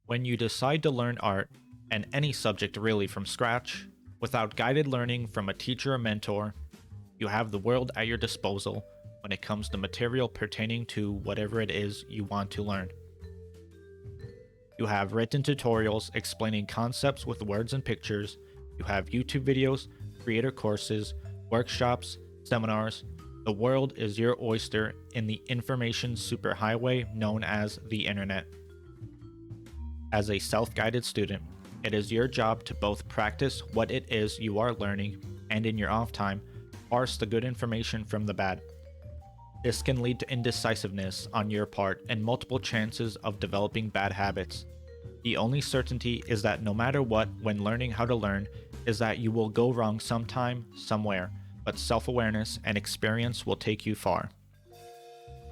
When you decide to learn art, and any subject really from scratch, without guided learning from a teacher or mentor, you have the world at your disposal when it comes to material pertaining to whatever it is you want to learn. You have written tutorials explaining concepts with words and pictures, you have YouTube videos, creator courses, workshops, seminars. The world is your oyster in the information superhighway known as the internet. As a self-guided student, it is your job to both practice what it is you are learning and in your off time, parse the good information from the bad. This can lead to indecisiveness on your part and multiple chances of developing bad habits. The only certainty is that no matter what, when learning how to learn, is that you will go wrong sometime, somewhere, but self-awareness and experience will take you far.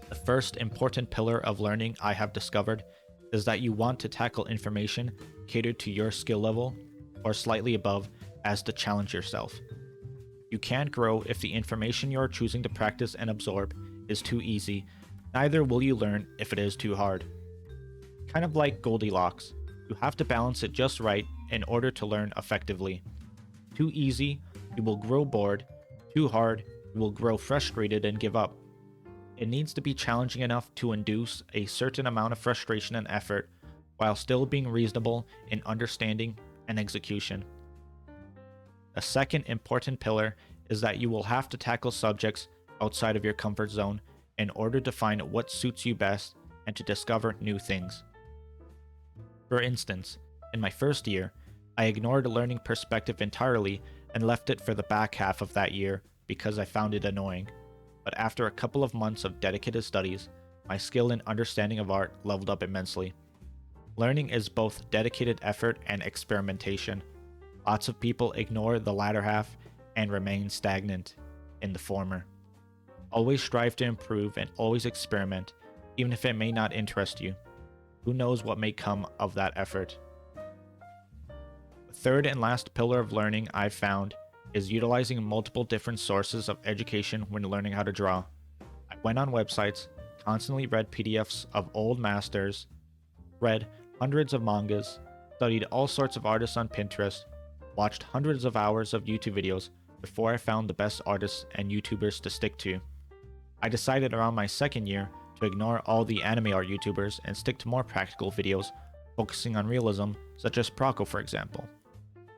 The first important pillar of learning I have discovered is that you want to tackle information catered to your skill level or slightly above as to challenge yourself. You can't grow if the information you are choosing to practice and absorb is too easy, neither will you learn if it is too hard. Kind of like Goldilocks, you have to balance it just right in order to learn effectively. Too easy, you will grow bored. Too hard, you will grow frustrated and give up. It needs to be challenging enough to induce a certain amount of frustration and effort, while still being reasonable in understanding and execution. A second important pillar is that you will have to tackle subjects outside of your comfort zone in order to find what suits you best and to discover new things. For instance, in my first year, I ignored learning perspective entirely and left it for the back half of that year because I found it annoying. But after a couple of months of dedicated studies, my skill and understanding of art leveled up immensely. Learning is both dedicated effort and experimentation. Lots of people ignore the latter half and remain stagnant in the former. Always strive to improve and always experiment, even if it may not interest you. Who knows what may come of that effort? The third and last pillar of learning I've found is utilizing multiple different sources of education when learning how to draw. I went on websites, constantly read PDFs of old masters, read hundreds of mangas, studied all sorts of artists on Pinterest, watched hundreds of hours of YouTube videos before I found the best artists and YouTubers to stick to. I decided around my second year to ignore all the anime art YouTubers and stick to more practical videos focusing on realism, such as Praco for example.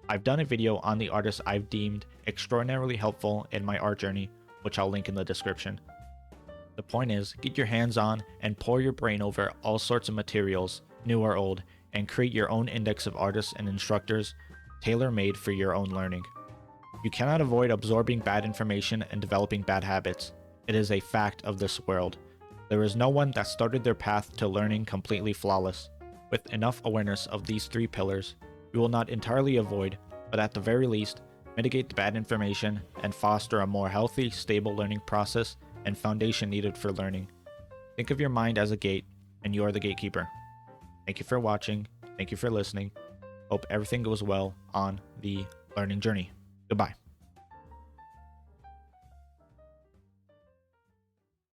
I've done a video on the artists I've deemed extraordinarily helpful in my art journey, which I'll link in the description. The point is, get your hands on and pour your brain over all sorts of materials, new or old, and create your own index of artists and instructors, tailor-made for your own learning. You cannot avoid absorbing bad information and developing bad habits. It is a fact of this world. There is no one that started their path to learning completely flawless. With enough awareness of these three pillars, you will not entirely avoid, but at the very least, mitigate the bad information and foster a more healthy, stable learning process and foundation needed for learning. Think of your mind as a gate, and you are the gatekeeper. Thank you for watching. Thank you for listening. Hope everything goes well on the learning journey. Goodbye.